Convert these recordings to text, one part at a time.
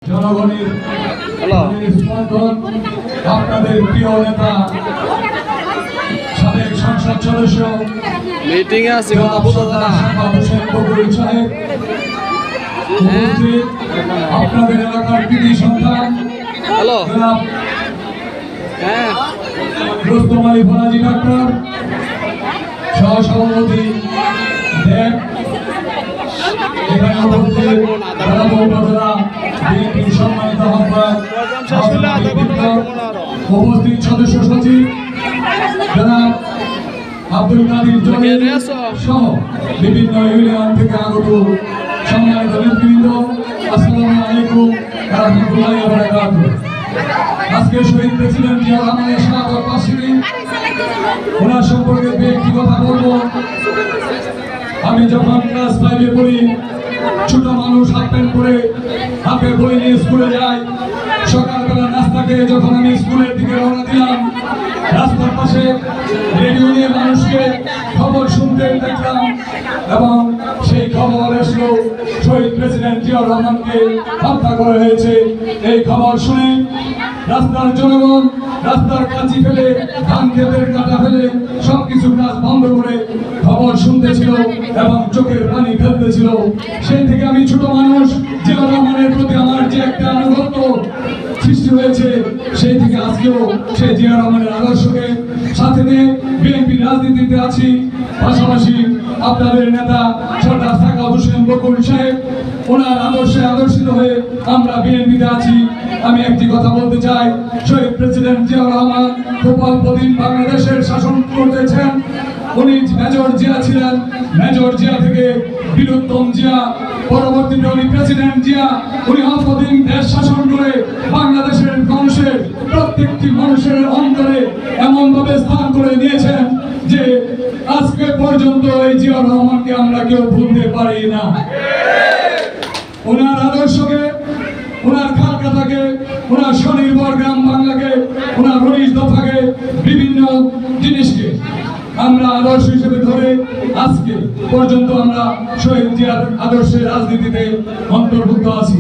জনগণের স্পন্দন, আপনাদের প্রিয় নেতা সাবেক সংসদ সদস্য মিটিং এ আছে কথা বোঝা যায় না। আপনাদের এলাকার কৃতি সন্তান হ্যালো হ্যাঁ রুস্তম আলী ফরাজি ডাক্তার, সহসভাপতি দেব, এখানে উপস্থিত উপজেলা বিএনপির সম্মানিত আহ্বায়ক, উপস্থিত সদস্য সচিব জনাব আব্দুল কাদির জলিল সহ বিভিন্ন ইউনিয়ন থেকে আগত সম্মানিত নেতৃবৃন্দ, আসসালামু আলাইকুম ওয়া রাহমাতুল্লাহি ওয়া বারাকাতুহু। আজকে শহীদ প্রেসিডেন্ট জিয়া রহমানের শাহাদাত বার্ষিকী, ওনার সম্পর্কে একটি কথা বলবো। আমি যখন ক্লাস 5 এ পড়ি, ছোট মানুষ হাফ প্যান্ট পরে হাতে বই নিয়ে স্কুলে যাই। সকালবেলা নাস্তা খেয়ে যখন আমি স্কুলের দিকে রওনা দিলাম, রাস্তার পাশে রেডিও নিয়ে মানুষকে খবর শুনতে দেখলাম এবং সেই খবর এসলো শহীদ প্রেসিডেন্ট জিয়া রহমানকে হত্যা করা হয়েছে। এই খবর শুনে রাস্তার জনগণ রাস্তার কাছি ফেলে, ধান ক্ষেতের কাটা ফেলে সবকিছু কাজ বন্ধ করে খবর শুনতেছিল এবং চোখের পানি ফেলতেছিল। সেই থেকে আমি ছোট মানুষ, জিয়া রহমানের প্রতি আমার যে একটা আনুগত্য সৃষ্টি হয়েছে, সেই থেকে আজকেও সেই জিয়া রহমানের আদর্শকে সাথে নিয়ে বিএনপি রাজনীতিতে আছি। পাশাপাশি আপনাদের নেতা সরদার সাখাওয়াত হোসেন বকুল সাহেব, ওনার আদর্শে আদর্শিত হয়ে আমরা বিএনপিতে আছি। আমি একটি কথা বলতে চাই, শহীদ প্রেসিডেন্ট জিয়া রহমান খুব অল্পদিন বাংলাদেশের শাসন করতেছেন। উনি মেজর জিয়া ছিলেন, মেজর জিয়া থেকে বীরুত্তম জিয়া, পরবর্তীতে উনি প্রেসিডেন্ট জিয়া। উনি অল্পদিন দেশ শাসন করে বাংলাদেশের মানুষের প্রত্যেকটি মানুষের অন্তরে এমনভাবে স্থান করে নিয়েছেন যে আজকে পর্যন্ত এই জিয়া রহমানকে আমরা কেউ ভুলতে পারি না। ওনার আদর্শকে, ওনার খালকাতাকে, ওনার স্বনির্ভর গ্রাম বাংলাকে, ওনার 19 দফাকে, বিভিন্ন জিনিসকে আমরা আদর্শ হিসেবে ধরে আজকে পর্যন্ত আমরা শহীদ জিয়ার আদর্শের রাজনীতিতে অন্তর্ভুক্ত আছি।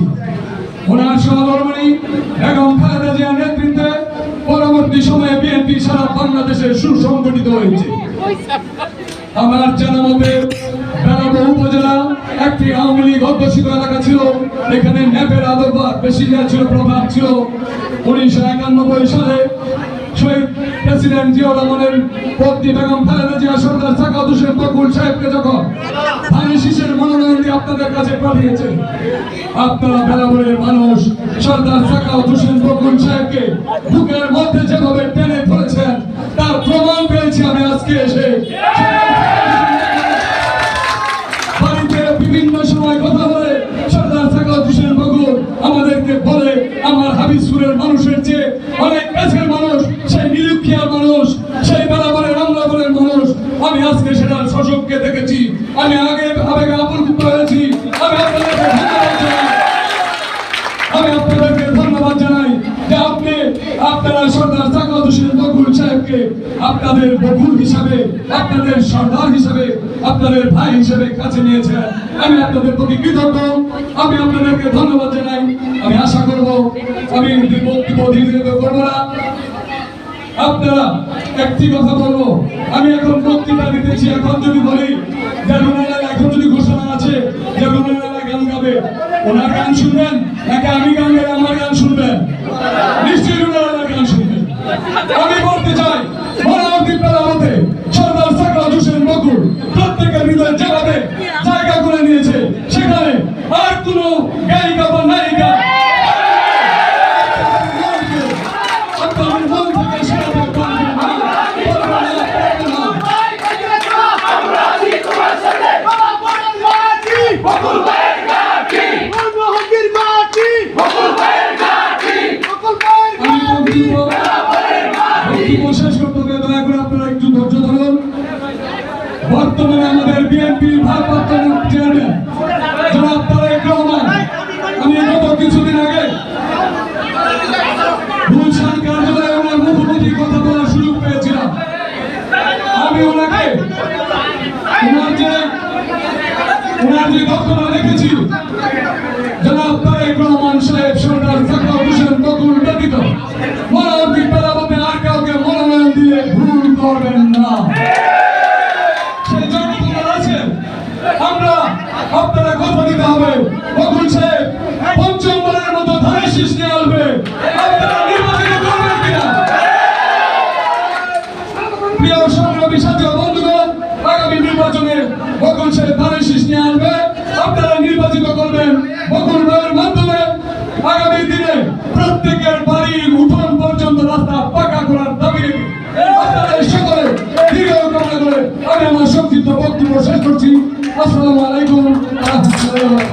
ওনার সহধর্মিণী বেগম খালেদা জিয়ার নেতৃত্বে পরবর্তী সময়ে বিএনপি সারা বাংলাদেশে সুসংগঠিত হয়েছে। আমার জানা মতে বেড়াবো উপজেলা একটি আওয়ামী লীগ অধ্যুষিত এলাকা ছিল। এখানে ন্যাপের আদর বেশি ছিল, প্রভাব ছিল। 1991 সালে শহীদ প্রেসিডেন্ট জিয়া রহমানের পত্নী বেগম খালেদা জিয়া সরদার সাখাওয়াত হোসেন বকুল সাহেবকে যখন ধানের শীষের মনোনয়ন দিয়ে আপনাদের কাছে পাঠিয়েছেন, আপনারা বেড়াবরের মানুষ সরদার সাখাওয়াত হোসেন বকুল সাহেবকে বুকের মধ্যে যেভাবে টেনে ধরেছেন, তার প্রমাণ পেয়েছি আমি আজকে এসে। বাড়িতে বিভিন্ন সময় কথা বলে সরদার সাখাওয়াত হোসেন বকুল আমাদেরকে বলে, আমার হাবিবপুরের মানুষের চেয়ে অনেক কাছের মানুষ, সেই নিরুক্ষিয়ার মানুষ, সেই বেড়াবরের আমলাবরের মানুষ। আমি আজকে সেটার শোষককে দেখেছি, আমি আবেগে আপ্লুত হয়েছি। আমি আপনাদেরকে ধন্যবাদ জানাই যে আপনারা সরদার সাখাওয়াত হোসেন বকুল সাহেবকে আপনাদের বকুল হিসাবে, আপনাদের সর্দার হিসাবে, আপনাদের ভাই হিসাবে কাছে নিয়েছেন। আমি আপনাদের প্রতি কৃতজ্ঞ। আমি আপনাদেরকে ধন্যবাদ জানাই। আমি আশা করব, আমি দীর্ঘ করবো না। আপনারা একটি কথা বলবো, আমি এখন বক্তৃতা দিতেছি। এখন যদি বলি যে এখন যদি ঘোষণা আছে যে গান গাবে, ওনার গান শুনবেন নাকি আমি গান গাই আমার গান শুনবেন? নিশ্চয়ই ওনারা গান শুনবেন। আমি বলতে চাই, পরবর্তী বেলাতে সরদার সাখাওয়াত হোসেন বকুল প্রত্যেকের হৃদয়ে যেভাবে জায়গা করে নিয়েছে, সেখানে আর কোনো গায়িকা বা নায়িকা বকুল করবেন না। সেই জন্য তোমরা আছেন, আমরা আপনারা কথা দিতে হবে। বকুল সাহেব পঞ্চমবারের মতো ধানের শীষ নিয়ে আসবে, আপনারা নির্বাচিত করবেন কিনা? প্রিয় সংগ্রামী সাথী ও বন্ধুগণ, আগামী নির্বাচনে বকুল সাহেব ধানের শীষ নিয়ে আসবে, আপনারা নির্বাচিত করবেন বকুল ভাইয়ের মাধ্যমে। আগামী দিনে প্রত্যেকের বাড়ির উঠোন পর্যন্ত রাস্তা পাকা করার দাবি রেখে আপনারা সকলে দীর্ঘ কামনা করে আমি আমার সংক্ষিপ্ত বক্তব্য শেষ করছি। আসসালামু আলাইকুম ওয়া রাহমাতুল্লাহি ওয়া বারাকাতুহু।